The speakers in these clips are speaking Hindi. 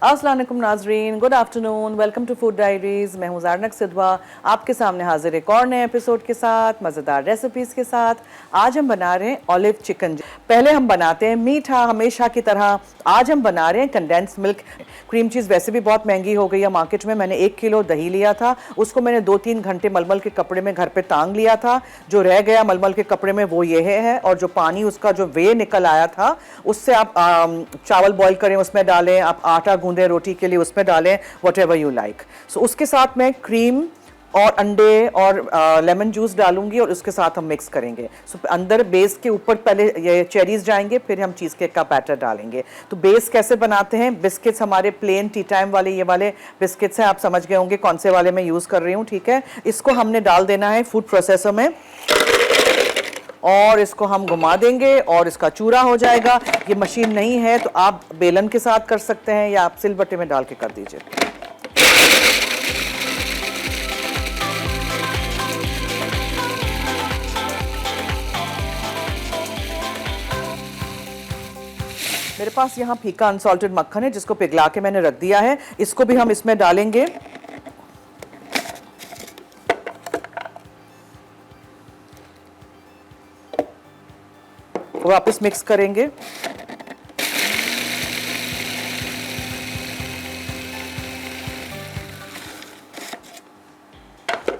अस्सलाम वालेकुम नाजरीन, good afternoon, welcome to food diaries. मैं हूँ ज़ारनक सिद्वा, आपके सामने हाजिर एक और नए एपिसोड के साथ, मज़ेदार रेसिपीज़ के साथ। आज हम बना रहे हैं ऑलिव चिकन। पहले हम बनाते हैं मीठा हमेशा की तरह, आज हम बना रहे हैं कंडेंस मिल्क। क्रीम चीज़ वैसे भी बहुत महंगी हो गई है मार्केट में। मैंने 1 किलो दही लिया था, उसको मैंने 2-3 घंटे मलमल के कपड़े में घर पे टांग लिया था। जो रह गया मलमल के कपड़े में वो ये है, और जो पानी उसका जो वे निकल आया था उससे आप चावल बॉईल करें, उसमें डालें, आप आटा गूंदें रोटी के लिए उसमें डालें, वट एवर यू लाइक। सो उसके साथ मैं क्रीम और अंडे और लेमन जूस डालूंगी और उसके साथ हम मिक्स करेंगे। सो अंदर बेस के ऊपर पहले ये चेरीज जाएंगे, फिर हम चीज़ केक का बैटर डालेंगे। तो बेस कैसे बनाते हैं? बिस्किट्स हमारे प्लेन टी टाइम वाले ये वाले बिस्किट्स हैं, आप समझ गए होंगे कौन से वाले मैं यूज़ कर रही हूँ। ठीक है, इसको हमने डाल देना है फूड प्रोसेसर में और इसको हम घुमा देंगे और इसका चूरा हो जाएगा। ये मशीन नहीं है तो आप बेलन के साथ कर सकते हैं या आप सिलबट्टे में डाल के कर दीजिए। मेरे पास यहाँ फीका अनसॉल्टेड मक्खन है जिसको पिघला के मैंने रख दिया है, इसको भी हम इसमें डालेंगे। वापस मिक्स करेंगे।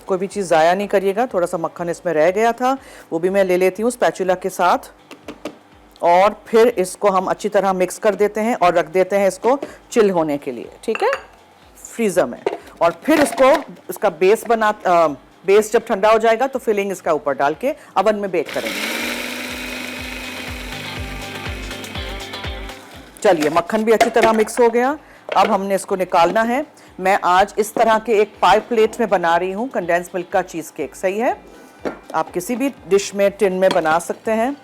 कोई भी चीज़ ज़ाया नहीं करिएगा। थोड़ा सा मक्खन इसमें रह गया था, वो भी मैं ले लेती हूँ स्पैचुला के साथ, और फिर इसको हम अच्छी तरह मिक्स कर देते हैं और रख देते हैं इसको चिल होने के लिए, ठीक है, फ्रीज़र में। और फिर इसका बेस जब ठंडा हो जाएगा तो फिलिंग इसका ऊपर डाल के अवन में बेक करेंगे। चलिए, मक्खन भी अच्छी तरह मिक्स हो गया, अब हमने इसको निकालना है। मैं आज इस तरह के एक पाई प्लेट में बना रही हूँ कंडेंस मिल्क का चीज़ केक। सही है, आप किसी भी डिश में, टिन में बना सकते हैं।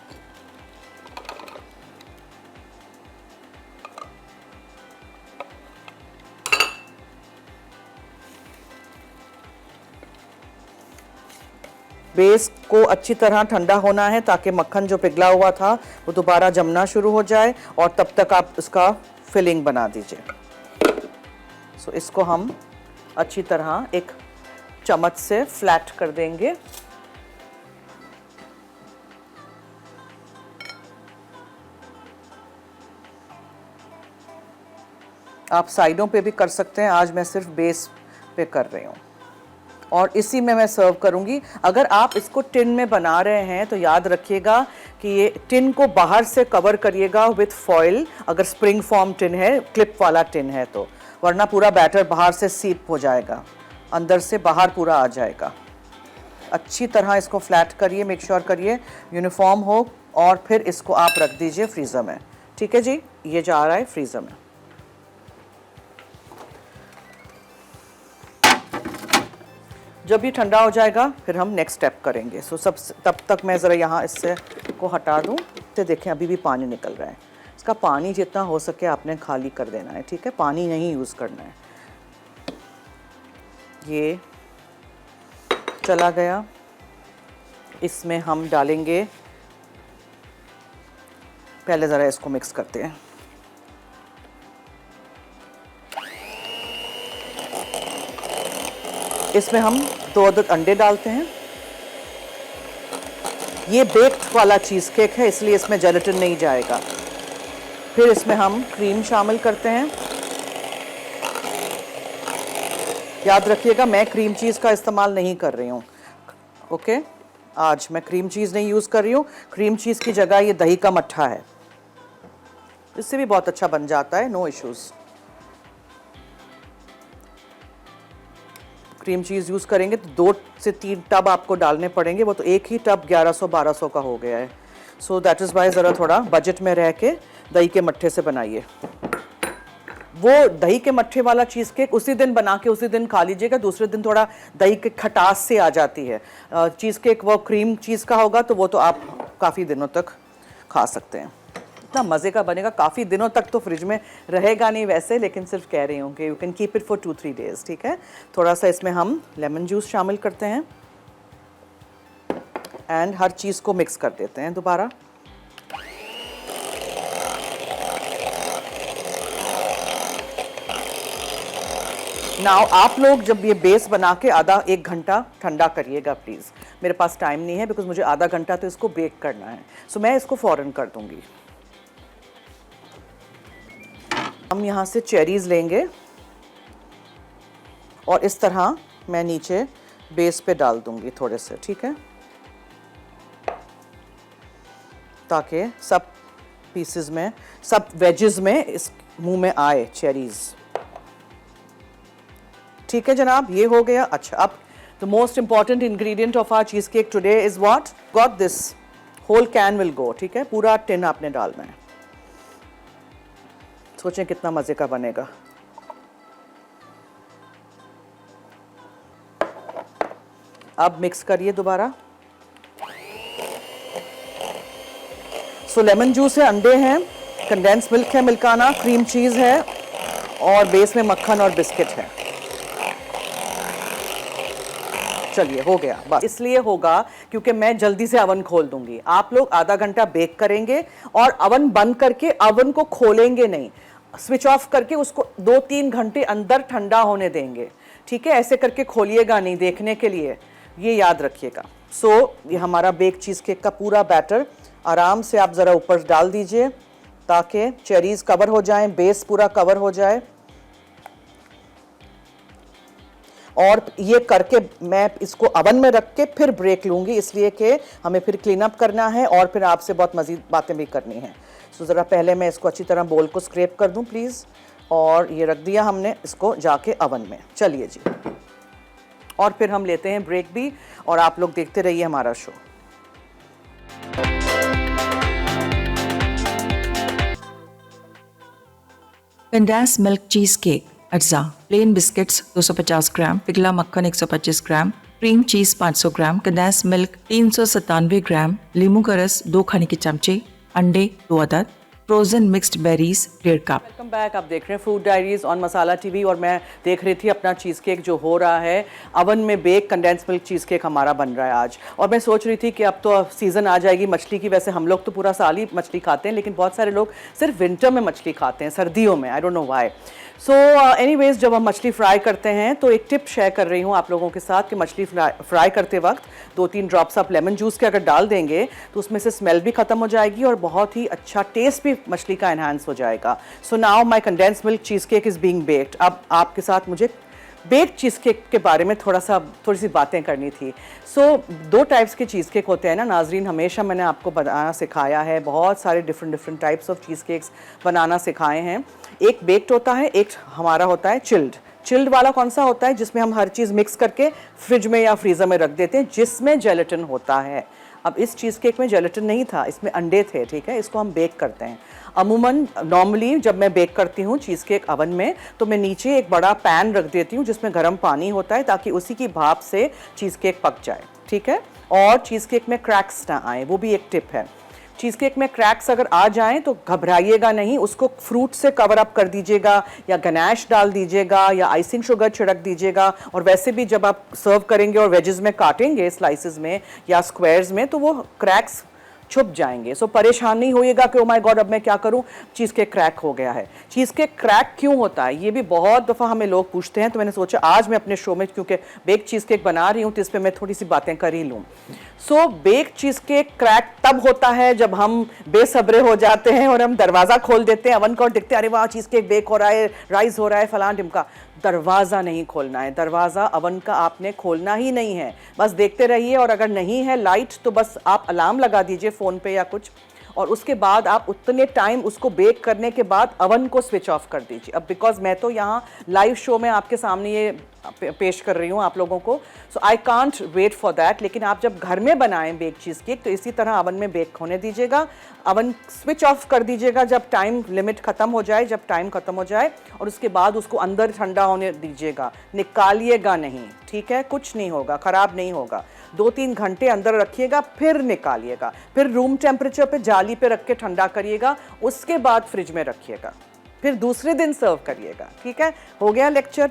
बेस को अच्छी तरह ठंडा होना है ताकि मक्खन जो पिघला हुआ था वो दोबारा जमना शुरू हो जाए, और तब तक आप इसका फिलिंग बना दीजिए। सो इसको हम अच्छी तरह एक चम्मच से फ्लैट कर देंगे। आप साइडों पे भी कर सकते हैं, आज मैं सिर्फ बेस पे कर रही हूँ और इसी में मैं सर्व करूंगी। अगर आप इसको टिन में बना रहे हैं तो याद रखिएगा कि ये टिन को बाहर से कवर करिएगा विथ फॉइल, अगर स्प्रिंग फॉर्म टिन है, क्लिप वाला टिन है तो, वरना पूरा बैटर बाहर से सीप हो जाएगा, अंदर से बाहर पूरा आ जाएगा। अच्छी तरह इसको फ्लैट करिए, मेक श्योर करिए यूनिफॉर्म हो, और फिर इसको आप रख दीजिए फ्रीज़र में। ठीक है जी, ये जा रहा है फ्रीज़र में। जब ये ठंडा हो जाएगा फिर हम नेक्स्ट स्टेप करेंगे। सो तब तक मैं ज़रा यहाँ इससे को हटा दूँ। तो देखें अभी भी पानी निकल रहा है, इसका पानी जितना हो सके आपने खाली कर देना है, ठीक है, पानी नहीं यूज़ करना है। ये चला गया, इसमें हम डालेंगे, पहले ज़रा इसको मिक्स करते हैं। इसमें हम 2 अदद अंडे डालते हैं। ये बेक्ड वाला चीज़ केक है इसलिए इसमें जेलेटिन नहीं जाएगा। फिर इसमें हम क्रीम शामिल करते हैं। याद रखिएगा मैं क्रीम चीज़ का इस्तेमाल नहीं कर रही हूँ, ओके, आज मैं क्रीम चीज़ नहीं यूज़ कर रही हूँ। क्रीम चीज़ की जगह ये दही का मट्ठा है, इससे भी बहुत अच्छा बन जाता है, no issues. Cream cheese use करेंगे तो 2 से 3 टब आपको डालने पड़ेंगे, वो तो एक ही टब 1100-1200 का हो गया है। सो दैट इज़ वाई ज़रा थोड़ा बजट में रह के दही के मट्ठे से बनाइए। वो दही के मट्ठे वाला चीज़ केक उसी दिन बना के उसी दिन खा लीजिएगा, दूसरे दिन थोड़ा दही के खटास से आ जाती है। चीज़ केक वो क्रीम चीज़ का होगा तो वो तो आप काफ़ी दिनों तक खा सकते हैं, इतना मज़े का बनेगा। काफ़ी दिनों तक तो फ्रिज में रहेगा नहीं वैसे, लेकिन सिर्फ कह रही हूँ कि you can keep it for 2-3 days. ठीक है, थोड़ा सा इसमें हम लेमन जूस शामिल करते हैं एंड हर चीज़ को मिक्स कर देते हैं दोबारा। नाउ आप लोग जब ये बेस बना के आधा 1 घंटा ठंडा करिएगा प्लीज़। मेरे पास टाइम नहीं है बिकॉज मुझे आधा घंटा तो इसको बेक करना है, सो मैं इसको फ़ौरन कर दूंगी। हम यहाँ से चेरीज़ लेंगे और इस तरह मैं नीचे बेस पे डाल दूंगी थोड़े से, ठीक है, ताकि सब पीसेस में, सब वेजेस में इस मुंह में आए चेरीज़। ठीक है जनाब, ये हो गया। अच्छा, अब the most important ingredient of our cheesecake today is what? Got this, whole can will go, ठीक है, पूरा टिन आपने डालना है। सोचें कितना मजे का बनेगा। अब मिक्स करिए दोबारा। सो लेमन जूस है, अंडे हैं, कंडेंस मिल्क है, मिल्काना, क्रीम चीज है और बेस में मक्खन और बिस्किट है। चलिए हो गया बस। इसलिए होगा क्योंकि मैं जल्दी से अवन खोल दूंगी। आप लोग आधा घंटा बेक करेंगे और अवन बंद करके अवन को खोलेंगे नहीं, स्विच ऑफ करके उसको 2-3 घंटे अंदर ठंडा होने देंगे, ठीक है। ऐसे करके खोलिएगा नहीं देखने के लिए, ये याद रखिएगा। सो ये हमारा बेक चीज़ केक का पूरा बैटर आराम से आप ज़रा ऊपर डाल दीजिए ताकि चेरीज़ कवर हो जाएं, बेस पूरा कवर हो जाए। और ये करके मैं इसको अवन में रख के फिर ब्रेक लूँगी, इसलिए कि हमें फिर क्लीन अप करना है और फिर आपसे बहुत मज़ीद बातें भी करनी हैं। सो ज़रा पहले मैं इसको अच्छी तरह बोल को स्क्रैप कर दूँ प्लीज़। और ये रख दिया हमने इसको जाके अवन में। चलिए जी, और फिर हम लेते हैं ब्रेक भी, और आप लोग देखते रहिए हमारा show. Condense milk cheese cake अज्जा, प्लेन बिस्किट्स 250 ग्राम, पिघला मक्खन 125 ग्राम, क्रीम चीज़ 500 ग्राम, कंडेंस मिल्क 397 ग्राम, लींबू का रस 2 खाने के चमचे, अंडे 2 अदद, frozen mixed berries 1.5 cup. Welcome back. आप देख रहे हैं food diaries on masala TV और मैं देख रही थी अपना चीज़ केक जो हो रहा है अवन में bake. Condense milk cheesecake हमारा बन रहा है आज, और मैं सोच रही थी कि अब तो सीज़न आ जाएगी मछली की। वैसे हम लोग तो पूरा साल ही मछली खाते हैं, लेकिन बहुत सारे लोग सिर्फ विंटर में मछली खाते हैं, सर्दियों में, I don't know why. So anyways, जब हम मछली फ्राई करते हैं तो एक टिप शेयर कर रही हूँ आप लोगों के साथ कि मछली फ्राई करते वक्त 2-3 ड्रॉप्स आप लेमन जूस के अगर डाल देंगे तो उसमें से स्मेल भी ख़त्म हो जाएगी और बहुत ही अच्छा टेस्ट भी मछली का एनहांस हो जाएगा। So now my condense milk cheese cake is being baked. अब आपके साथ मुझे बेक्ड चीज़ केक के बारे में थोड़ी सी बातें करनी थी। सो 2 टाइप्स के चीज़ केक होते हैं ना नाजरीन, हमेशा मैंने आपको बनाना सिखाया है, बहुत सारे different types of cheese cakes बनाना सिखाए हैं। एक बेक्ड होता है, एक हमारा होता है चिल्ड। चिल्ड वाला कौन सा होता है? जिसमें हम हर चीज़ मिक्स करके फ्रिज में या फ्रीज़र में रख देते हैं, जिसमें जेलेटिन होता है। अब इस चीज़ केक में जेलेटिन नहीं था, इसमें अंडे थे, ठीक है। इसको हम बेक करते हैं। अमूमन नॉर्मली जब मैं बेक करती हूँ चीज़ केक अवन में, तो मैं नीचे एक बड़ा पैन रख देती हूँ जिसमें गर्म पानी होता है ताकि उसी की भाप से चीज़ केक पक जाए, ठीक है। और चीज़ केक में क्रैक्स ना आए, वो भी एक टिप है। चीज़ केक में क्रैक्स अगर आ जाएं तो घबराइएगा नहीं, उसको फ्रूट से कवर अप कर दीजिएगा या गनैश डाल दीजिएगा या आइसिंग शुगर छिड़क दीजिएगा। और वैसे भी जब आप सर्व करेंगे और वेजेस में काटेंगे स्लाइसेस में या स्क्वायर्स में, तो वो क्रैक्स छुप जाएंगे। सो परेशान नहीं होइएगा कि ओ माय गॉड अब मैं क्या करूं, चीज़ केक क्रैक हो गया है। चीज़ केक क्रैक क्यों होता है, ये भी बहुत दफ़ा हमें लोग पूछते हैं, तो मैंने सोचा आज मैं अपने शो में, क्योंकि बेक चीज़ केक बना रही हूँ, तो इस पर मैं थोड़ी सी बातें कर ही लूँ। सो बेक चीज़ केक क्रैक तब होता है जब हम बेसब्रे हो जाते हैं और हम दरवाज़ा खोल देते हैं अवन का और दिखते हैं अरे वाह चीज़ केक बेक हो रहा है, राइस हो रहा है, फलान टिमका। दरवाज़ा नहीं खोलना है, दरवाज़ा अवन का आपने खोलना ही नहीं है, बस देखते रहिए। और अगर नहीं है लाइट तो बस आप अलार्म लगा दीजिए फ़ोन पे या कुछ, और उसके बाद आप उतने टाइम उसको बेक करने के बाद अवन को स्विच ऑफ कर दीजिए। अब बिकॉज मैं तो यहाँ लाइव शो में आपके सामने ये पेश कर रही हूँ आप लोगों को, so I can't wait for that. लेकिन आप जब घर में बनाएं बेक चीज़ केक तो इसी तरह अवन में बेक होने दीजिएगा, अवन स्विच ऑफ कर दीजिएगा जब टाइम लिमिट ख़त्म हो जाए, जब टाइम ख़त्म हो जाए, और उसके बाद उसको अंदर ठंडा होने दीजिएगा, निकालिएगा नहीं, ठीक है। कुछ नहीं होगा, ख़राब नहीं होगा। 2-3 घंटे अंदर रखिएगा, फिर निकालिएगा, फिर रूम टेम्परेचर पे जाली पे रख के ठंडा करिएगा, उसके बाद फ्रिज में रखिएगा, फिर दूसरे दिन सर्व करिएगा, ठीक है। हो गया लेक्चर।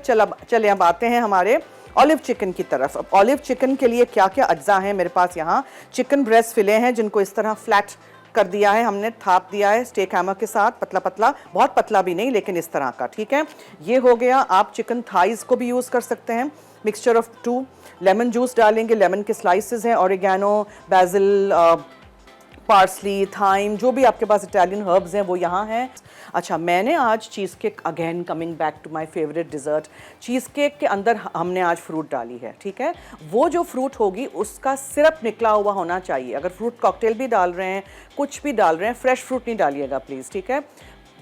चले अब आते हैं हमारे ऑलिव चिकन की तरफ। अब ऑलिव चिकन के लिए क्या क्या अज्जा हैं मेरे पास? यहाँ चिकन ब्रेस्ट फिले हैं जिनको इस तरह फ्लैट कर दिया है हमने, थाप दिया है स्टेक हैमर के साथ, पतला पतला, बहुत पतला भी नहीं लेकिन इस तरह का, ठीक है। ये हो गया। आप चिकन थाइज को भी यूज़ कर सकते हैं। मिक्सचर ऑफ 2 लेमन जूस डालेंगे, लेमन के स्लाइसेस हैं, ऑरिगेनो, बैजिल, पार्सली, थाइम, जो भी आपके पास इटालियन हर्ब्स हैं वो यहाँ हैं। अच्छा, मैंने आज cheesecake, again coming back to my favourite dessert, cheesecake के अंदर हमने आज फ्रूट डाली है, ठीक है। वो जो फ्रूट होगी उसका सिरप निकला हुआ होना चाहिए। अगर फ्रूट कॉकटेल भी डाल रहे हैं, कुछ भी डाल रहे हैं, फ्रेश फ्रूट नहीं डालिएगा प्लीज़, ठीक है।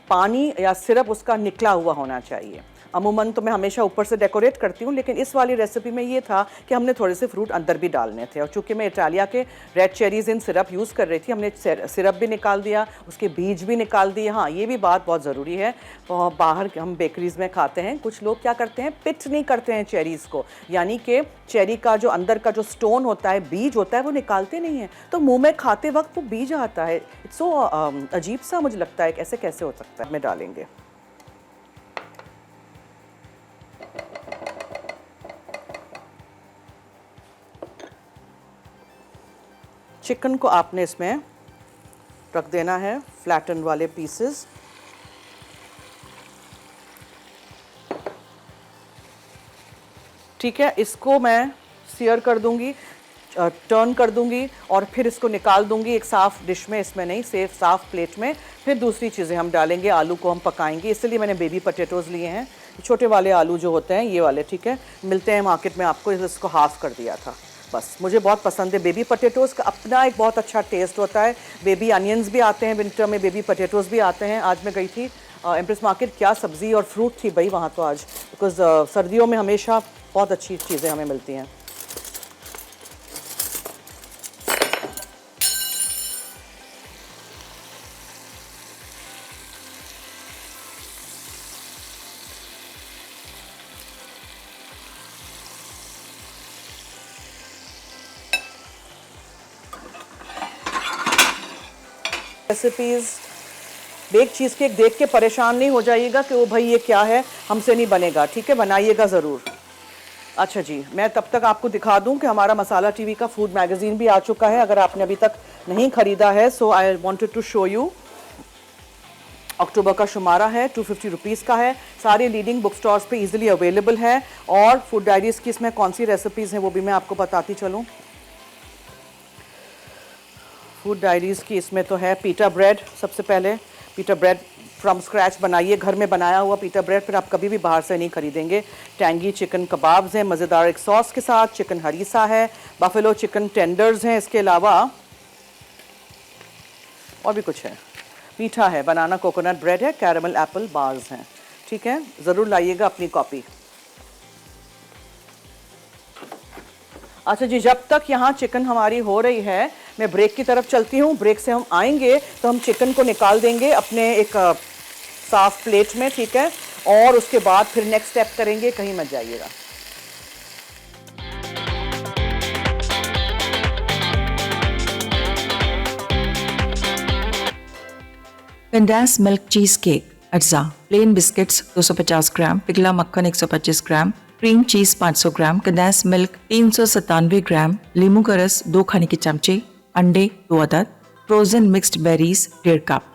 पानी या सिरप उसका निकला हुआ होना चाहिए। अमूमन तो मैं हमेशा ऊपर से डेकोरेट करती हूँ, लेकिन इस वाली रेसिपी में ये था कि हमने थोड़े से फ्रूट अंदर भी डालने थे। और चूंकि मैं इटालिया के रेड चेरीज़ इन सिरप यूज़ कर रही थी, हमने सिरप भी निकाल दिया, उसके बीज भी निकाल दिए। हाँ, ये भी बात बहुत ज़रूरी है। बाहर हम बेकरीज़ में खाते हैं, कुछ लोग क्या करते हैं, पिट नहीं करते हैं चेरीज़ को, यानी कि चेरी का जो अंदर का जो स्टोन होता है, बीज होता है, वो निकालते नहीं हैं, तो मुँह में खाते वक्त वो बीज आता है। इट्स सो अजीब सा मुझे लगता है, ऐसे कैसे हो सकता है। में डालेंगे चिकन को, आपने इसमें रख देना है फ्लैटन वाले पीसेस। ठीक है, इसको मैं सीयर कर दूंगी, टर्न कर दूंगी और फिर इसको निकाल दूंगी एक साफ़ डिश में, इसमें नहीं, साफ़ प्लेट में। फिर दूसरी चीज़ें हम डालेंगे, आलू को हम पकाएंगे, इसलिए मैंने बेबी पोटैटोज़ लिए हैं, छोटे वाले आलू जो होते हैं, ये वाले, ठीक है, मिलते हैं मार्केट में आपको, इसको हाफ़ कर दिया था बस। मुझे बहुत पसंद है बेबी पोटैटोज़ का, अपना एक बहुत अच्छा टेस्ट होता है। बेबी अनियंस भी आते हैं विंटर में, बेबी पोटैटोज़ भी आते हैं। आज मैं गई थी एम्प्रेस मार्केट, क्या सब्ज़ी और फ्रूट थी भाई वहाँ तो आज, बिकॉज़ सर्दियों में हमेशा बहुत अच्छी चीज़ें हमें मिलती हैं। रेसिपीज़, बेक चीज़ केक देख के परेशान नहीं हो जाइएगा कि वो भाई ये क्या है, हमसे नहीं बनेगा, ठीक है, बनाइएगा ज़रूर। अच्छा जी, मैं तब तक आपको दिखा दूं कि हमारा मसाला टीवी का फूड मैगज़ीन भी आ चुका है, अगर आपने अभी तक नहीं ख़रीदा है। So I wanted to show you. अक्टूबर का शुमारा है, 250 रुपीज़ का है, सारे लीडिंग बुक स्टोर्स पे इजीली अवेलेबल है। और फूड डायरीज़ की इसमें कौन सी रेसिपीज़ हैं वो भी मैं आपको बताती चलूँ। फूड डायरीज़ की इसमें तो है पीटा ब्रेड, सबसे पहले पीटा ब्रेड फ्रॉम स्क्रैच बनाइए, घर में बनाया हुआ पीटा ब्रेड, फिर आप कभी भी बाहर से नहीं खरीदेंगे। टैंगी चिकन कबाब्स हैं मज़ेदार एक सॉस के साथ, चिकन हरीसा है, बफेलो चिकन टेंडर्स हैं, इसके अलावा और भी कुछ है, मीठा है, बनाना कोकोनट ब्रेड है, कैरमल एप्पल बार्स हैं, ठीक है, ज़रूर लाइएगा अपनी कॉपी। अच्छा जी, जब तक यहाँ चिकन हमारी हो रही है, मैं ब्रेक की तरफ चलती हूँ। ब्रेक से हम आएंगे तो हम चिकन को निकाल देंगे अपने एक साफ प्लेट में, ठीक है, और उसके बाद फिर नेक्स्ट स्टेप करेंगे, कहीं मत जाइएगा। कंडेंस मिल्क चीज़ केक अज्जा, प्लेन बिस्किट्स 250 ग्राम, पिघला मक्खन 125 ग्राम, क्रीम चीज़ 500 ग्राम, कंडेंस मिल्क 397 ग्राम, लींबू का रस 2 खाने के चमचे, अंडे 2 अदद, फ्रोज़न मिक्स्ड बेरीज 1.5 कप।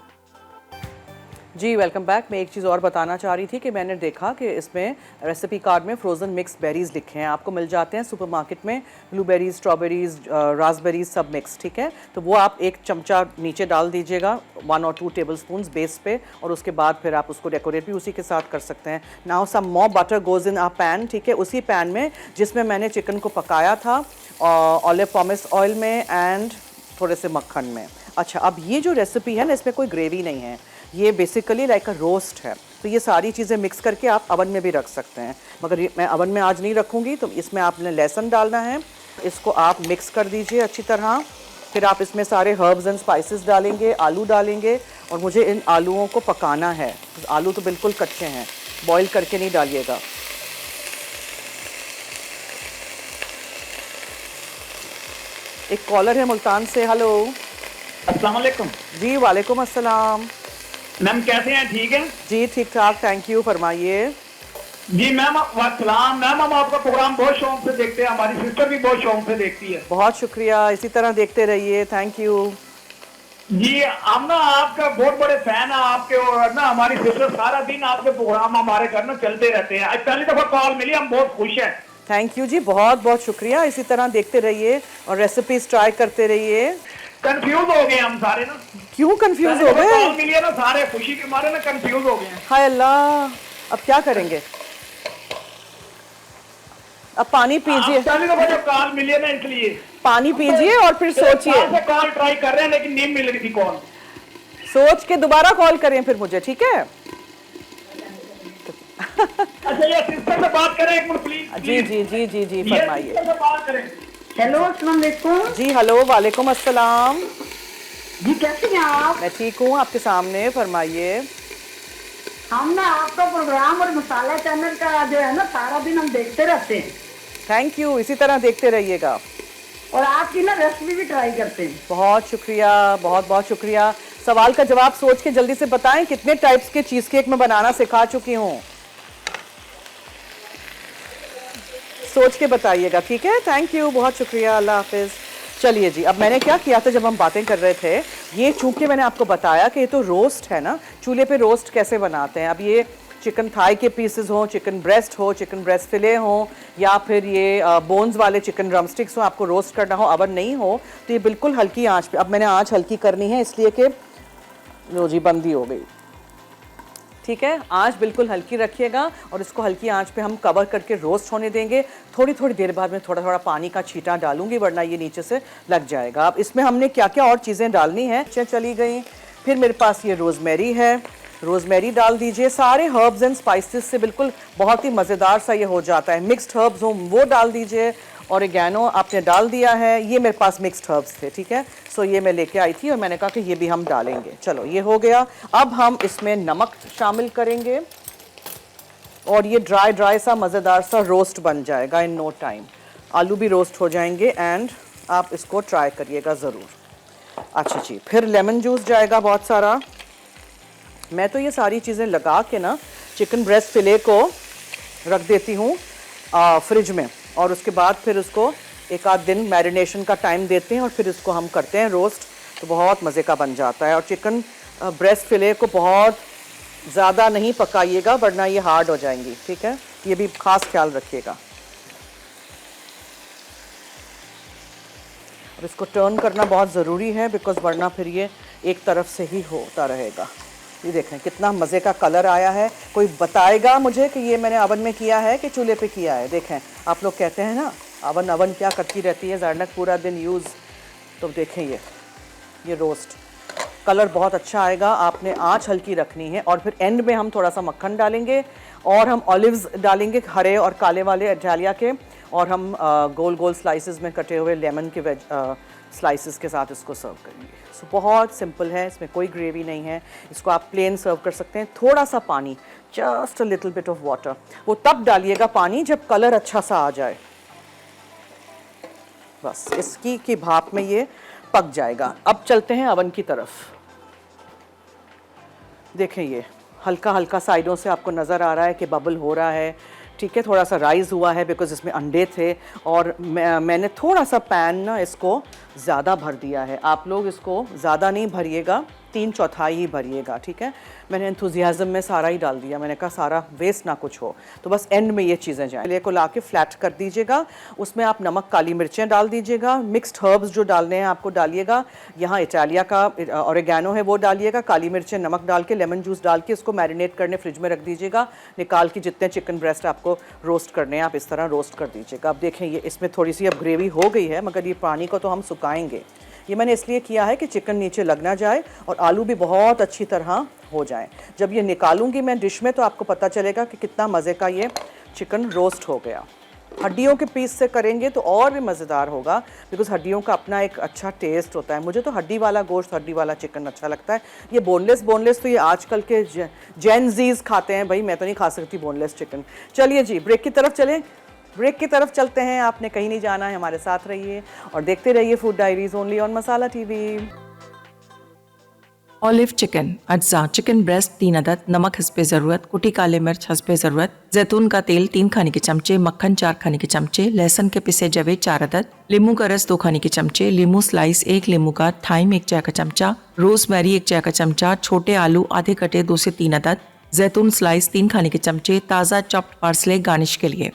जी वेलकम बैक। मैं एक चीज़ और बताना चाह रही थी कि मैंने देखा कि इसमें रेसिपी कार्ड में फ्रोज़न मिक्स बेरीज़ लिखे हैं, आपको मिल जाते हैं सुपरमार्केट में, ब्लूबेरीज, स्ट्रॉबेरीज, रास्पबेरीज सब मिक्स, ठीक है। तो वो आप एक चमचा नीचे डाल दीजिएगा, 1 और 2 टेबलस्पून बेस पे, और उसके बाद फिर आप उसको डेकोरेट भी उसी के साथ कर सकते हैं। Now some more butter goes in a pan, ठीक है, उसी पैन में जिसमें मैंने चिकन को पकाया था ऑलिव पॉमेस ऑयल में एंड थोड़े से मक्खन में। अच्छा, अब ये जो रेसिपी है ना, इसमें कोई ग्रेवी नहीं है, ये बेसिकली लाइक अ रोस्ट है। तो ये सारी चीज़ें मिक्स करके आप अवन में भी रख सकते हैं, मगर मैं अवन में आज नहीं रखूँगी। तो इसमें आपने लहसुन डालना है, इसको आप मिक्स कर दीजिए अच्छी तरह। फिर आप इसमें सारे हर्ब्स एंड स्पाइसेस डालेंगे, आलू डालेंगे, और मुझे इन आलूओं को पकाना है। आलू तो बिल्कुल कच्चे हैं, बॉईल करके नहीं डालिएगा। एक कॉलर है मुल्तान से, हेलो। अस्सलाम वालेकुम। जी वालेकुम अस्सलाम। मैम कैसे हैं? ठीक है जी, ठीक ठाक, थैंक यू, फरमाइए। जी मैम, सलाम मैम, हम आपका प्रोग्राम बहुत शौक से देखते हैं, हमारी सिस्टर भी बहुत शौक से देखती है। बहुत शुक्रिया, इसी तरह देखते रहिए, थैंक यू। जी हम ना आपका बहुत बड़े फैन है आपके, और ना हमारी सिस्टर सारा दिन आपके प्रोग्राम हमारे घर में चलते रहते हैं। आज पहली दफा कॉल मिली, हम बहुत खुश हैं। थैंक यू जी, बहुत बहुत शुक्रिया। इसी तरह देखते रहिए और रेसिपीज ट्राई करते रहिए। कंफ्यूज हो गए हम सारे ना, क्यों कंफ्यूज पहली हो दफा गए? कॉल मिली है ना, सारे खुशी के मारे ना कंफ्यूज हो गए हैं। हाय अल्लाह, अब क्या करेंगे? अब पानी पीजिए, आप पहली दफा जब कॉल मिली है ना, इसलिए पानी पीजिए और फिर सोचिए। से कॉल ट्राई कर रहे हैं लेकिन नहीं मिल रही थी कॉल। सोच के दोबारा कॉल करें फिर मुझे, ठीक है? अच्छा ये सिस्टर से बात करें एक मिनट प्लीज। जी जी जी जी जी, ये फरमाइए। सिस्टर से बात करें। हेलो अस्सलाम वालेकुम जी हेलो, वालेकुम अस्सलाम। जी, कैसे हैं आप? मैं ठीक हूँ, आपके सामने, फरमाइए। हम ना आपका प्रोग्राम और मसाला चैनल का जो है ना, सारा दिन हम देखते रहते हैं थैंक यू, इसी तरह देखते रहिएगा। और आपकी ना रेसिपी भी ट्राई करते हैं। बहुत शुक्रिया, बहुत बहुत शुक्रिया। सवाल का जवाब सोच के जल्दी से बताएं, कितने टाइप्स के चीज केक मैं बनाना सिखा चुकी हूँ? सोच के बताइएगा, ठीक है? थैंक यू, बहुत शुक्रिया, अल्लाह हाफिज। चलिए जी, अब मैंने क्या किया था जब हम बातें कर रहे थे, ये चूंकि मैंने आपको बताया कि ये तो रोस्ट है ना, चूल्हे पे रोस्ट कैसे बनाते हैं। अब ये चिकन थाई के पीसेस हो, चिकन ब्रेस्ट हो, चिकन ब्रेस्ट फिले हो, या फिर ये बोन्स वाले चिकन ड्रमस्टिक्स हो, आपको रोस्ट करना हो, अवन नहीं हो, तो ये बिल्कुल हल्की आंच पे। अब मैंने आंच हल्की करनी है इसलिए कि लो जी बंदी हो गई, ठीक है? आंच बिल्कुल हल्की रखिएगा और इसको हल्की आंच पे हम कवर करके रोस्ट होने देंगे। थोड़ी थोड़ी देर बाद में थोड़ा थोड़ा पानी का छींटा डालूंगी, वरना ये नीचे से लग जाएगा। अब इसमें हमने क्या क्या और चीज़ें डालनी है चली गई। फिर मेरे पास ये रोज़मेरी है, रोज़मेरी डाल दीजिए। सारे हर्ब्स एंड स्पाइसेस से बिल्कुल बहुत ही मज़ेदार सा ये हो जाता है। मिक्स्ड हर्ब्स हो वो डाल दीजिए। ऑरिगेनो आपने डाल दिया है, ये मेरे पास मिक्स्ड हर्ब्स थे, ठीक है? सो ये मैं लेके आई थी और मैंने कहा कि ये भी हम डालेंगे। चलो ये हो गया। अब हम इसमें नमक शामिल करेंगे और ये ड्राई ड्राई सा मज़ेदार सा रोस्ट बन जाएगा इन नो टाइम। आलू भी रोस्ट हो जाएंगे एंड आप इसको ट्राई करिएगा ज़रूर। अच्छा जी, फिर लेमन जूस जाएगा बहुत सारा। मैं तो ये सारी चीज़ें लगा के ना चिकन ब्रेस्ट फिले को रख देती हूँ फ्रिज में, और उसके बाद फिर उसको एक आध दिन मैरिनेशन का टाइम देते हैं और फिर इसको हम करते हैं रोस्ट, तो बहुत मज़े का बन जाता है। और चिकन ब्रेस्ट फिले को बहुत ज़्यादा नहीं पकाइएगा वरना ये हार्ड हो जाएंगी, ठीक है? ये भी ख़ास ख्याल रखिएगा। और इसको टर्न करना बहुत ज़रूरी है बिकॉज़ वरना फिर ये एक तरफ से ही होता रहेगा। ये देखें कितना मज़े का कलर आया है। कोई बताएगा मुझे कि ये मैंने अवन में किया है कि चूल्हे पे किया है? देखें, आप लोग कहते हैं ना अवन अवन क्या करती रहती है ज़ारनक पूरा दिन यूज़, तो देखें ये रोस्ट कलर बहुत अच्छा आएगा। आपने आंच हल्की रखनी है और फिर एंड में हम थोड़ा सा मक्खन डालेंगे और हम ऑलिव्स डालेंगे, हरे और काले वाले इटालिया के, और हम गोल गोल स्लाइसेस में कटे हुए लेमन के वेज स्लाइसेस के साथ इसको सर्व करेंगे। सो बहुत सिंपल है, इसमें कोई ग्रेवी नहीं है। इसको आप प्लेन सर्व कर सकते हैं। थोड़ा सा पानी, just a little bit of water, वो तब डालिएगा पानी जब कलर अच्छा सा आ जाए। बस इसकी की भाप में ये पक जाएगा। अब चलते हैं अवन की तरफ। देखें ये हल्का हल्का साइडों से आपको नज़र आ रहा है कि बबल हो रहा है, ठीक है? थोड़ा सा राइज़ हुआ है बिकॉज़ इसमें अंडे थे और मैंने थोड़ा सा पैन ना इसको ज़्यादा भर दिया है। आप लोग इसको ज़्यादा नहीं भरिएगा, 3/4 ही भरिएगा, ठीक है? मैंने एंथुजियाज़म में सारा ही डाल दिया, मैंने कहा सारा वेस्ट ना कुछ हो, तो बस एंड में ये चीज़ें जाएँ। ले को ला के फ्लैट कर दीजिएगा, उसमें आप नमक काली मिर्चें डाल दीजिएगा, मिक्स्ड हर्ब्स जो डालने हैं आपको डालिएगा। यहाँ इटालिया का ऑरिगेनो है वो डालिएगा, काली मिर्चें नमक डाल के लेमन जूस डाल के इसको मैरिनेट करने फ्रिज में रख दीजिएगा। निकाल के जितने चिकन ब्रेस्ट आपको रोस्ट करने हैं आप इस तरह रोस्ट कर दीजिएगा। अब देखें ये इसमें थोड़ी सी अब ग्रेवी हो गई है, मगर ये पानी को तो हम सुखाएंगे। ये मैंने इसलिए किया है कि चिकन नीचे लग ना जाए और आलू भी बहुत अच्छी तरह हो जाए। जब ये निकालूंगी मैं डिश में तो आपको पता चलेगा कि कितना मज़े का ये चिकन रोस्ट हो गया। हड्डियों के पीस से करेंगे तो और भी मज़ेदार होगा बिकॉज़ हड्डियों का अपना एक अच्छा टेस्ट होता है। मुझे तो हड्डी वाला गोश्त, हड्डी वाला चिकन अच्छा लगता है। ये बोनलेस तो ये आजकल के जैन ज़ीज़ खाते हैं भाई, मैं तो नहीं खा सकती बोनलेस चिकन। चलिए जी ब्रेक की तरफ चलें, ब्रेक की तरफ चलते हैं। आपने कहीं नहीं जाना है, हमारे साथ रहिए और देखते रहिए food diaries only on masala TV. Olive chicken अज्जा चिकन ब्रेस्ट 3 अदद, नमक हस्बे ज़रूरत, कुटी काले मिर्च हस्बे ज़रूरत, जैतून का तेल 3 खाने के चमचे, मक्खन 4 खाने के चमचे, लहसुन के पिसे जवे 4 अदद, नींबू का रस 2 खाने के चमचे, नींबू स्लाइस 1 नींबू का, थाइम 1 चाय का चमचा, रोजमेरी 1 चाय का चमचा, छोटे आलू आधे कटे 2 से 3 अदद, जैतून स्लाइस 3 खाने के चमचे, ताज़ा चॉप्ड पार्सले गार्निश के लिए।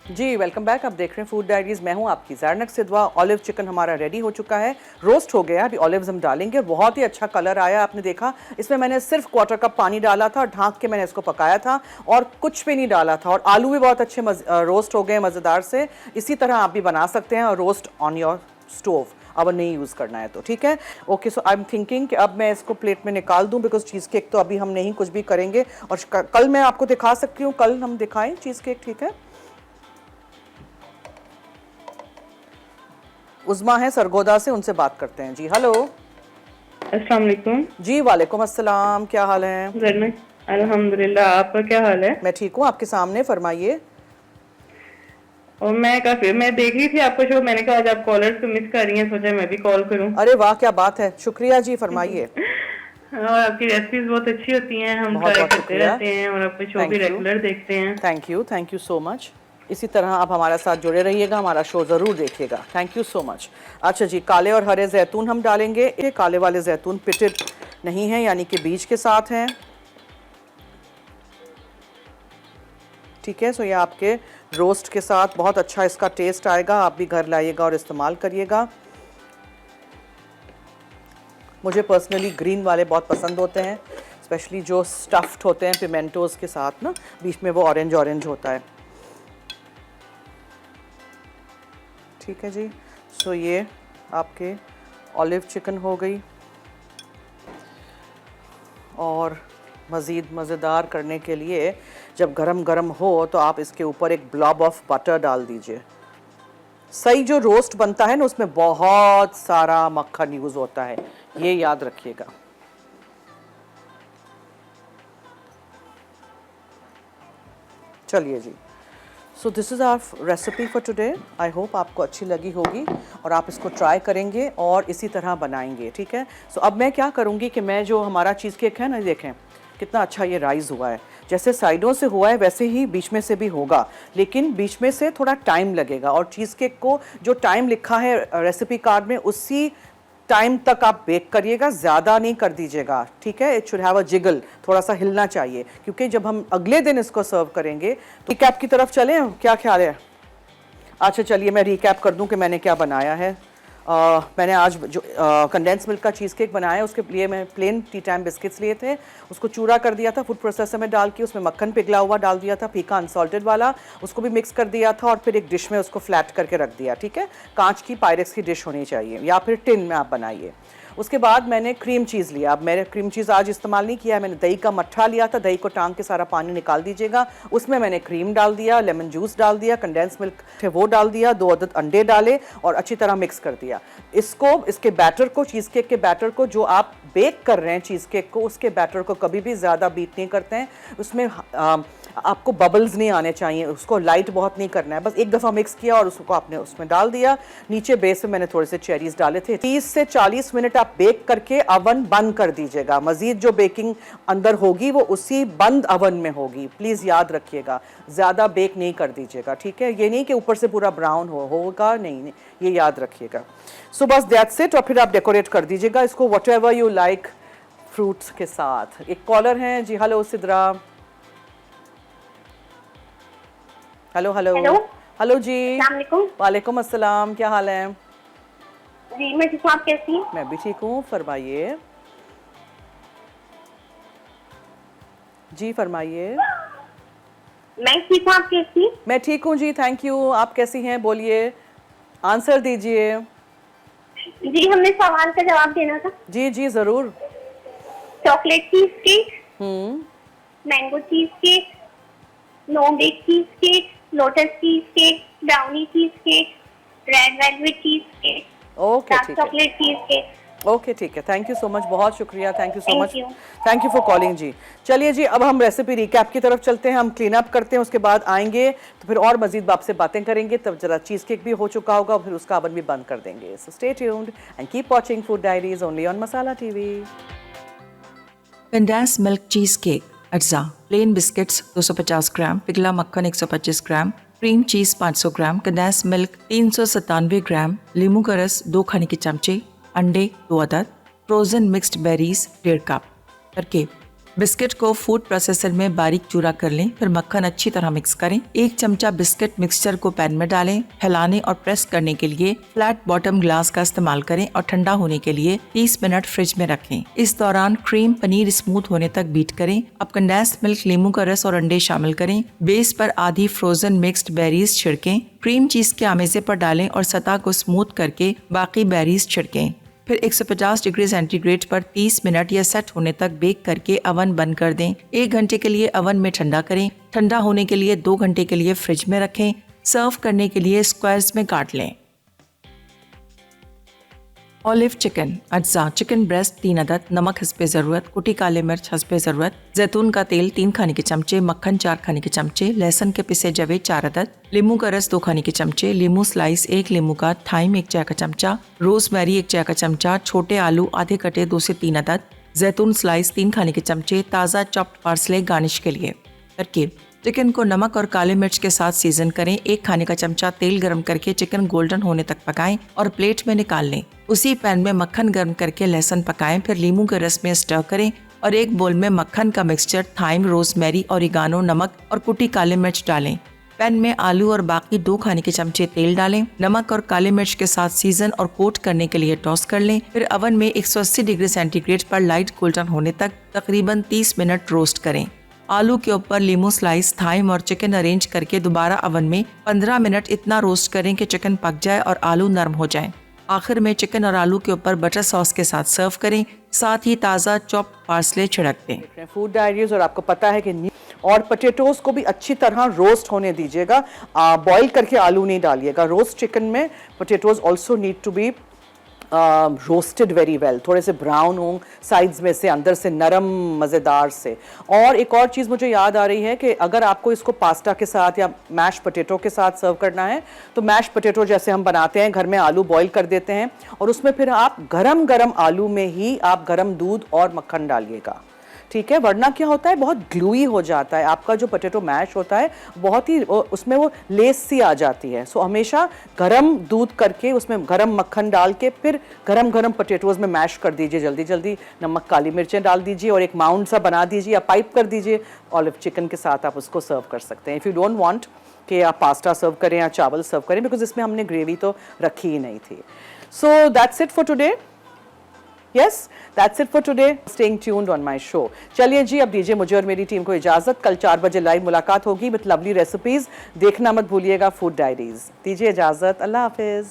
जी वेलकम बैक। आप देख रहे हैं फूड डायरीज, मैं हूं आपकी ज़ारनक सिद्वा। ऑलिव चिकन हमारा रेडी हो चुका है, रोस्ट हो गया। अभी ऑलिव्स हम डालेंगे। बहुत ही अच्छा कलर आया, आपने देखा। इसमें मैंने सिर्फ 1/4 कप पानी डाला था और ढाँक के मैंने इसको पकाया था और कुछ भी नहीं डाला था। और आलू भी बहुत अच्छे रोस्ट हो गए मज़ेदार से। इसी तरह आप भी बना सकते हैं और roast on your stove, oven नहीं यूज़ करना है तो ठीक है। Okay, so I am thinking कि अब मैं इसको प्लेट में निकाल दूं, बिकॉज चीज़ केक तो अभी हम नहीं कुछ भी करेंगे। और कल मैं आपको दिखा सकती हूँ, कल हम दिखाएं चीज़ केक, ठीक है। उज़मा है सरगोदा से, उनसे बात करते हैं। जी हेलो। अस्सलाम वालेकुम। जी वालेकुम अस्सलाम, क्या हाल है? ज़रनक, अल्हम्दुलिल्लाह, आपका क्या हाल है? मैं ठीक हूँ, आपके सामने, फरमाइए। और मैं देख रही थी आपका शो, मैंने कहा आज आप कॉलर्स को मिस कर रही हैं, सोचा मैं भी कॉल करूं। अरे वाह, क्या बात है, शुक्रिया जी, फरमाइए। और आपकी रेसिपीज बहुत अच्छी होती हैं, हम बहुत ट्राई बहुत करते शुक्रिया। रहते हैं और आपके शो Thank भी you. रेगुलर देखते हैं। Thank you so much. इसी तरह आप हमारे साथ जुड़े रहिएगा, हमारा शो ज़रूर देखिएगा। Thank you so much. अच्छा जी, काले और हरे जैतून हम डालेंगे। ये काले वाले जैतून पिटेड नहीं है, यानी कि बीज के साथ हैं, ठीक है। सो ये आपके रोस्ट के साथ बहुत अच्छा इसका टेस्ट आएगा। आप भी घर लाइएगा और इस्तेमाल करिएगा। मुझे पर्सनली ग्रीन वाले बहुत पसंद होते हैं, स्पेशली जो स्टफ्ड होते हैं पिमेंटोज़ के साथ ना, बीच में वो ऑरेंज ऑरेंज होता है, ठीक है जी। सो ये आपके ऑलिव चिकन हो गई। और मज़ीद मज़ेदार करने के लिए जब गरम गरम हो तो आप इसके ऊपर एक ब्लॉब ऑफ बटर डाल दीजिए। सही जो रोस्ट बनता है ना, उसमें बहुत सारा मक्खन यूज़ होता है, ये याद रखिएगा। चलिए जी, so this is our recipe for today. I hope आपको अच्छी लगी होगी और आप इसको ट्राई करेंगे और इसी तरह बनाएंगे, ठीक है। सो अब मैं क्या करूँगी कि मैं जो हमारा चीज़ केक है ना, देखें कितना अच्छा ये राइज़ हुआ है। जैसे साइडों से हुआ है वैसे ही बीच में से भी होगा, लेकिन बीच में से थोड़ा टाइम लगेगा। और चीज़ केक को जो टाइम लिखा है रेसिपी कार्ड में, उसी टाइम तक आप बेक करिएगा, ज़्यादा नहीं कर दीजिएगा, ठीक है। It should have a jiggle, थोड़ा सा हिलना चाहिए, क्योंकि जब हम अगले दिन इसको सर्व करेंगे तो रिकैप की तरफ चलें, क्या ख्याल है? अच्छा चलिए मैं रिकैप कर दूं कि मैंने क्या बनाया है। मैंने आज जो कंडेंस मिल्क का चीज़ केक बनाया है, उसके लिए मैं प्लेन टी टाइम बिस्किट्स लिए थे, उसको चूरा कर दिया था, फूड प्रोसेसर में डाल के, उसमें मक्खन पिघला हुआ डाल दिया था, फीका अनसॉल्टेड वाला, उसको भी मिक्स कर दिया था और फिर एक डिश में उसको फ्लैट करके रख दिया, ठीक है। कांच की पायरेक्स की डिश होनी चाहिए या फिर टिन में आप बनाइए। उसके बाद मैंने क्रीम चीज़ लिया। अब मैंने क्रीम चीज़ आज इस्तेमाल नहीं किया है, मैंने दही का मट्ठा लिया था, दही को टांग के सारा पानी निकाल दीजिएगा। उसमें मैंने क्रीम डाल दिया, लेमन जूस डाल दिया, कंडेंस मिल्क थे वो डाल दिया, 2 अदद अंडे डाले और अच्छी तरह मिक्स कर दिया। इसको, इसके बैटर को, चीज़ केक के बैटर को, जो आप बेक कर रहे हैं चीज़ केक को, उसके बैटर को कभी भी ज़्यादा बीट नहीं करते हैं। उसमें आपको बबल्स नहीं आने चाहिए, उसको लाइट बहुत नहीं करना है, बस एक दफ़ा मिक्स किया और उसको आपने उसमें डाल दिया। नीचे बेस में मैंने थोड़े से चेरीज डाले थे। 30 से 40 मिनट आप बेक करके अवन बंद कर दीजिएगा। मज़ीद जो बेकिंग अंदर होगी वो उसी बंद अवन में होगी, प्लीज़ याद रखिएगा, ज़्यादा बेक नहीं कर दीजिएगा, ठीक है। ये नहीं कि ऊपर से पूरा ब्राउन होगा, नहीं, ये याद रखिएगा। सो बस दैट्स इट। और फिर आप डेकोरेट कर दीजिएगा इसको व्हाटएवर यू लाइक फ्रूट्स के साथ। एक कॉलर हैं जी, hello Sidra. Hello hello hello जी, वालेकुम अस्सलाम, क्या हाल है? जी मैं ठीक हूँ, आप कैसी हैं? मैं भी ठीक हूँ, फरमाइए जी, फरमाइए। मैं ठीक हूँ, आप कैसी? मैं ठीक हूँ जी, थैंक यू। आप कैसी हैं, बोलिए, आंसर दीजिए। जी हमने सवाल का जवाब देना था। जी जी ज़रूर। Chocolate cheese cake, mango cheese cake, no bake cheese cake, lotus cheese cake, brownie cheese cake, red velvet cheese cake, okay dark ठीक है, चॉकलेट चीज केक। ओके ठीक है, थैंक यू सो मच, बहुत शुक्रिया, thank you so Thank much, you. Thank you for calling जी। चलिए जी, अब हम रेसिपी रिकैप की तरफ चलते हैं, हम क्लीन अप करते हैं, उसके बाद आएंगे तो फिर और मजीद आपसे बातें करेंगे। तब जरा चीज़ केक भी हो चुका होगा, फिर उसका ओवन भी बंद कर देंगे। So stay tuned and keep watching food diaries only on masala TV. Condense milk cheese cake अज्जा, प्लेन बिस्किट्स 250 ग्राम, पिघला मक्खन 125 ग्राम, क्रीम चीज 500 ग्राम, कंडेंस मिल्क 397 ग्राम, लींबू का रस 2 खाने के चमचे, अंडे 2 अदद, फ्रोजन मिक्स्ड बेरीज 1.5 कप। तरकीब: बिस्किट को फूड प्रोसेसर में बारीक चूरा कर लें, फिर मक्खन अच्छी तरह मिक्स करें। 1 चमचा बिस्किट मिक्सचर को पैन में डालें। हिलाने और प्रेस करने के लिए फ्लैट बॉटम ग्लास का इस्तेमाल करें और ठंडा होने के लिए 30 मिनट फ्रिज में रखें। इस दौरान क्रीम पनीर स्मूथ होने तक बीट करें। अब कंडेंस्ड मिल्क, लींबू का रस और अंडे शामिल करें। बेस पर आधी फ्रोजन मिक्स्ड बेरीज छिड़कें। क्रीम चीज के आमेजे पर डालें और सतह को स्मूथ करके बाकी बेरीज छिड़कें। फिर 150 डिग्री सेंटीग्रेड पर 30 मिनट या सेट होने तक बेक करके ओवन बंद कर दें। 1 घंटे के लिए ओवन में ठंडा करें। ठंडा होने के लिए 2 घंटे के लिए फ्रिज में रखें। सर्व करने के लिए स्क्वायर्स में काट लें। ऑलिव चिकन अज्जा, चिकन ब्रेस्ट 3 अदद, नमक हस्बे ज़रूरत, कुटी काले मिर्च हस्बे ज़रूरत, जैतून का तेल 3 खाने के चमचे, मक्खन 4 खाने के चमचे, लहसुन के पिसे जवे 4 अदद, लींबू का रस 2 खाने के चमचे, लींबू स्लाइस 1 लींबू का, थाइम 1 चाय का चमचा, रोजमेरी 1 चाय का चमचा, छोटे आलू आधे कटे 2 से 3 अदद, जैतून स्लाइस 3 खाने के चमचे, ताज़ा चॉप्ड पार्सले गार्निश के लिए। तरकीब: चिकन को नमक और काले मिर्च के साथ सीजन करें। 1 खाने का चमचा तेल गरम करके चिकन गोल्डन होने तक पकाएं और प्लेट में निकाल लें। उसी पैन में मक्खन गरम करके लहसुन पकाएं, फिर लींबू के रस में स्टर करें और एक बोल में मक्खन का मिक्सचर, थाइम, रोजमेरी, ओरिगानो, नमक और कुटी काले मिर्च डालें। पैन में आलू और बाकी 2 खाने के चमचे तेल डालें। नमक और काले मिर्च के साथ सीजन और कोट करने के लिए टॉस कर लें। फिर ओवन में 180 डिग्री सेंटीग्रेड पर लाइट गोल्डन होने तक तकरीबन 30 मिनट रोस्ट करें। आलू के ऊपर लीमू स्लाइस, थाइम और चिकन अरेंज करके दोबारा ओवन में 15 मिनट इतना रोस्ट करें कि चिकन पक जाए और आलू नरम हो जाए। आखिर में चिकन और आलू के ऊपर बटर सॉस के साथ सर्व करें। साथ ही ताज़ा चॉप पार्सले छिड़क दें। फूड डायरीज, और आपको पता है कि और पोटैटोज को भी अच्छी तरह रोस्ट होने दीजिएगा। बॉईल करके आलू नहीं डालिएगा। रोस्ट चिकन में potatoes also need to be roasted very well, थोड़े से ब्राउन हों साइड्स में से, अंदर से नरम मज़ेदार से। और एक और चीज़ मुझे याद आ रही है कि अगर आपको इसको पास्ता के साथ या मैश पोटैटो के साथ सर्व करना है तो मैश पोटैटो जैसे हम बनाते हैं घर में, आलू बॉईल कर देते हैं और उसमें फिर आप गरम गरम आलू में ही आप गरम दूध और मक्खन डालिएगा, ठीक है। वरना क्या होता है, बहुत ग्लूई हो जाता है आपका जो पोटैटो मैश होता है, बहुत ही उसमें वो लेस सी आ जाती है। सो हमेशा गरम दूध करके उसमें गरम मक्खन डाल के फिर गरम गरम पोटैटोज में मैश कर दीजिए। जल्दी जल्दी नमक, काली मिर्चें डाल दीजिए और एक माउंड सा बना दीजिए या पाइप कर दीजिए। ऑलिव चिकन के साथ आप उसको सर्व कर सकते हैं। इफ़ यू डोंट वांट कि आप पास्ता सर्व करें या चावल सर्व करें, बिकॉज इसमें हमने ग्रेवी तो रखी ही नहीं थी। So that's it for today. Yes, that's it for today. Staying tuned on my show. चलिए जी, अब दीजिए मुझे और मेरी टीम को इजाजत। कल 4 बजे लाइव मुलाकात होगी विद लवली रेसिपीज। देखना मत भूलिएगा फूड डायरीज। दीजिए इजाजत। अल्लाह हाफिज।